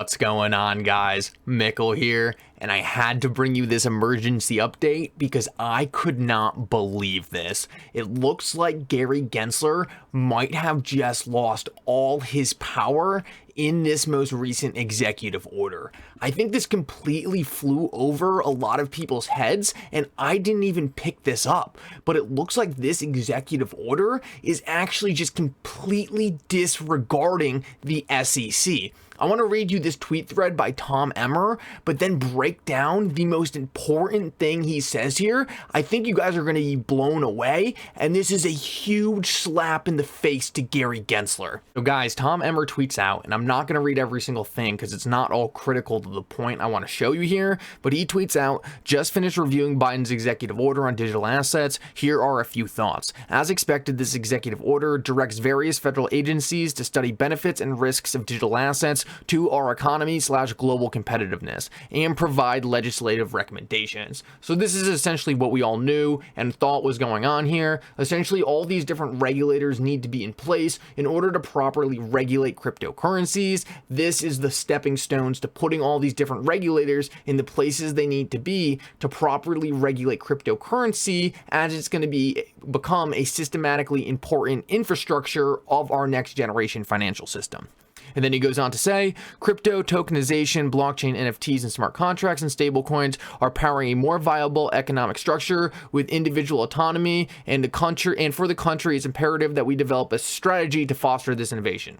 What's going on, guys? Mickle here, and I had to bring you this emergency update because I could not believe this. It looks like Gary Gensler might have just lost all his power in this most recent executive order. I think this completely flew over a lot of people's heads, and I didn't even pick this up, but it looks like this executive order is actually just completely disregarding the SEC. I want to read you this tweet thread by Tom Emmer, but then break down the most important thing he says here. I think you guys are going to be blown away, and this is a huge slap in the face to Gary Gensler. So guys, Tom Emmer tweets out, and I'm not going to read every single thing because it's not all critical to the point I want to show you here, but he tweets out, just finished reviewing Biden's executive order on digital assets. Here are a few thoughts. As expected, this executive order directs various federal agencies to study benefits and risks of digital assets to our economy/global competitiveness and provide legislative recommendations. So this is essentially what we all knew and thought was going on here. Essentially, all these different regulators need to be in place in order to properly regulate cryptocurrencies. This is the stepping stones to putting all these different regulators in the places they need to be to properly regulate cryptocurrency, as it's going to become a systematically important infrastructure of our next generation financial system. And then he goes on to say, crypto, tokenization, blockchain, NFTs, and smart contracts and stablecoins are powering a more viable economic structure with individual autonomy, and for the country, it's imperative that we develop a strategy to foster this innovation.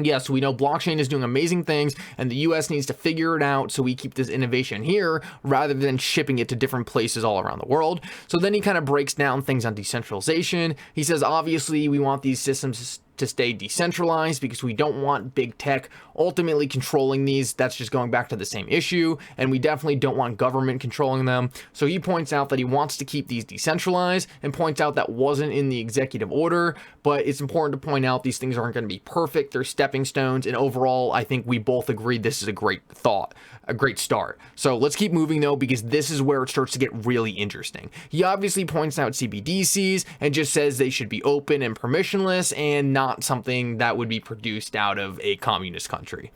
Yes, we know blockchain is doing amazing things, and the US needs to figure it out so we keep this innovation here rather than shipping it to different places all around the world. So then he kind of breaks down things on decentralization. He says, obviously, we want these systems to stay decentralized because we don't want big tech ultimately controlling these. That's just going back to the same issue, and we definitely don't want government controlling them. So he points out that he wants to keep these decentralized and points out that wasn't in the executive order, but it's important to point out these things aren't going to be perfect. They're stepping stones, and overall, I think we both agreed this is a great thought, a great start. So let's keep moving though, because this is where it starts to get really interesting. He obviously points out CBDCs and just says they should be open and permissionless and not something that would be produced out of a communist country.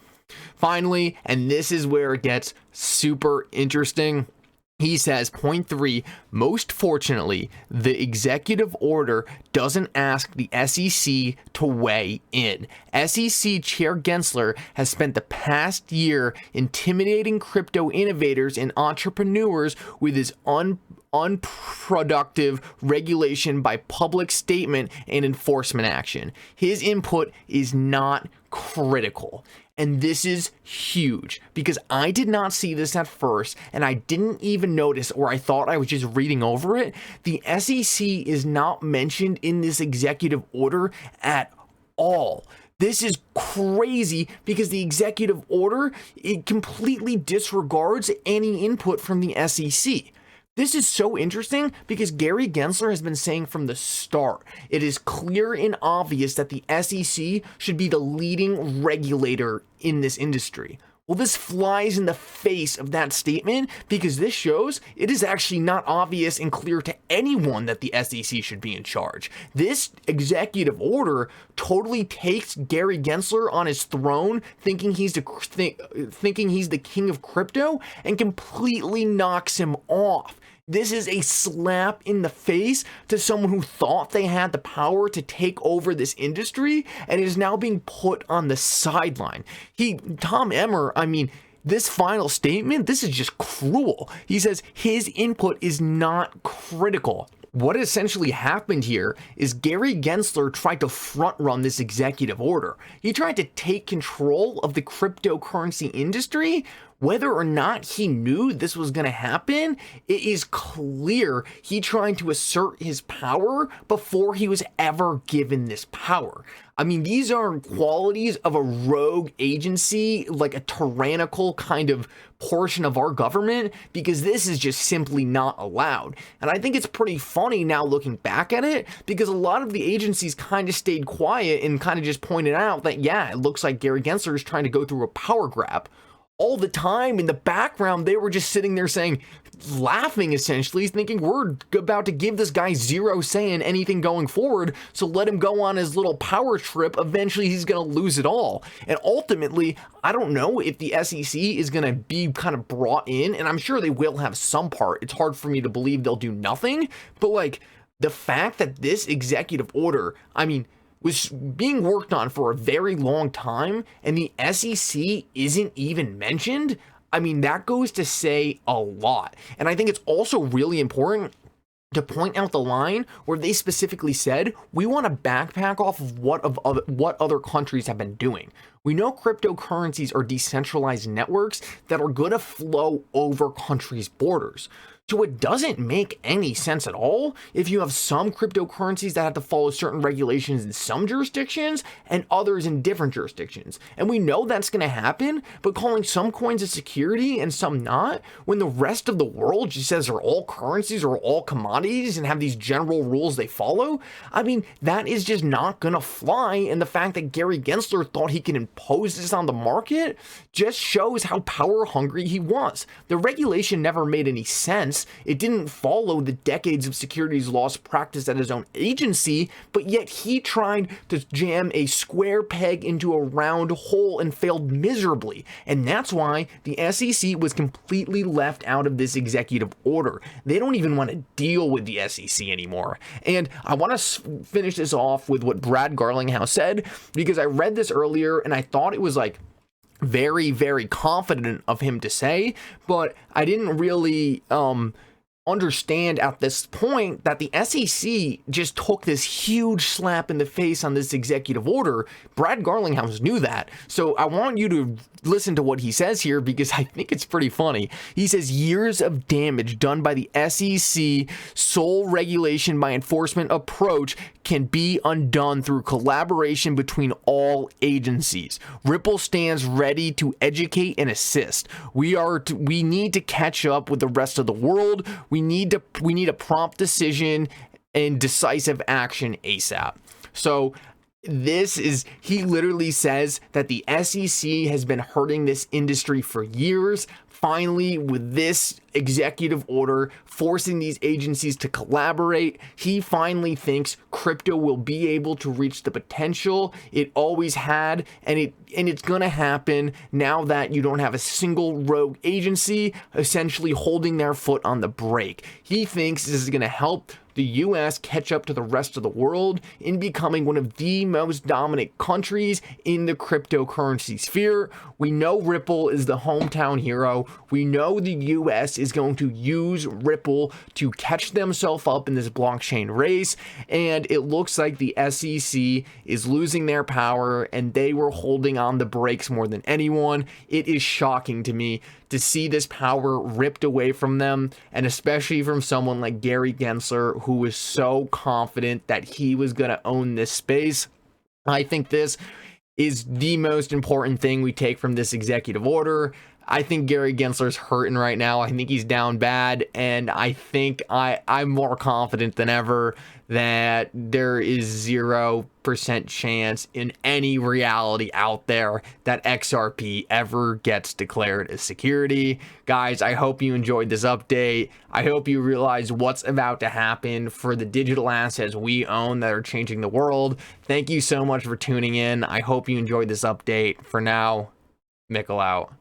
Finally, and this is where it gets super interesting, he says, point 3, most fortunately, the executive order doesn't ask the SEC to weigh in. SEC Chair Gensler has spent the past year intimidating crypto innovators and entrepreneurs with his unproductive regulation by public statement and enforcement action. His input is not critical. And this is huge because I did not see this at first, and I didn't even notice, or I thought I was just reading over it. The SEC is not mentioned in this executive order at all. This is crazy because the executive order, it completely disregards any input from the SEC. This is so interesting because Gary Gensler has been saying from the start, it is clear and obvious that the SEC should be the leading regulator in this industry. Well, this flies in the face of that statement because this shows it is actually not obvious and clear to anyone that the SEC should be in charge. This executive order totally takes Gary Gensler on his throne, thinking he's the king of crypto, and completely knocks him off. This is a slap in the face to someone who thought they had the power to take over this industry and is now being put on the sideline. Tom Emmer, this final statement, this is just cruel. He says his input is not critical. What essentially happened here is Gary Gensler tried to front run this executive order. He tried to take control of the cryptocurrency industry. Whether or not he knew this was going to happen, it is clear he tried to assert his power before he was ever given this power. These are qualities of a rogue agency, like a tyrannical kind of portion of our government, because this is just simply not allowed. And I think it's pretty funny now looking back at it, because a lot of the agencies kind of stayed quiet and kind of just pointed out that, yeah, it looks like Gary Gensler is trying to go through a power grab. all the time in the background, they were just sitting there saying, laughing essentially, thinking we're about to give this guy zero say in anything going forward, so let him go on his little power trip. Eventually he's going to lose it all. And ultimately, I don't know if the SEC is going to be kind of brought in, and I'm sure they will have some part. It's hard for me to believe they'll do nothing, but like the fact that this executive order, I mean, was being worked on for a very long time and the SEC isn't even mentioned, I mean, that goes to say a lot. And I think it's also really important to point out the line where they specifically said, we want to backpack off of what other countries have been doing. We know cryptocurrencies are decentralized networks that are going to flow over countries' borders. So it doesn't make any sense at all if you have some cryptocurrencies that have to follow certain regulations in some jurisdictions and others in different jurisdictions. And we know that's going to happen, but calling some coins a security and some not, when the rest of the world just says they're all currencies or all commodities and have these general rules they follow, I mean, that is just not going to fly. And the fact that Gary Gensler thought he can impose this on the market just shows how power hungry he was. The regulation never made any sense. It didn't follow the decades of securities laws practiced at his own agency, but yet he tried to jam a square peg into a round hole and failed miserably. And that's why the SEC was completely left out of this executive order. They don't even want to deal with the SEC anymore. And I want to finish this off with what Brad Garlinghouse said, because I read this earlier and I thought it was like very, very confident of him to say, but I didn't really understand at this point that the SEC just took this huge slap in the face on this executive order. Brad Garlinghouse knew that. So I want you to listen to what he says here, because I think it's pretty funny. He says years of damage done by the SEC sole regulation by enforcement approach can be undone through collaboration between all agencies. Ripple stands ready to educate and assist. We need to catch up with the rest of the world. We need a prompt decision and decisive action ASAP. So he literally says that the SEC has been hurting this industry for years. Finally, with this executive order forcing these agencies to collaborate, he finally thinks crypto will be able to reach the potential it always had, and it's going to happen now that you don't have a single rogue agency essentially holding their foot on the brake. He thinks this is going to help the US catch up to the rest of the world in becoming one of the most dominant countries in the cryptocurrency sphere. We know Ripple is the hometown hero. We know the US is going to use Ripple to catch themselves up in this blockchain race, and it looks like the SEC is losing their power and they were holding on the brakes more than anyone. It is shocking to me to see this power ripped away from them, and especially from someone like Gary Gensler, who was so confident that he was going to own this space. I think this is the most important thing we take from this executive order. I think Gary Gensler's hurting right now. I think he's down bad, and I think I'm more confident than ever that there is 0% chance in any reality out there that XRP ever gets declared a security. Guys, I hope you enjoyed this update. I hope you realize what's about to happen for the digital assets we own that are changing the world. Thank you so much for tuning in. I hope you enjoyed this update. For now, Mickle out.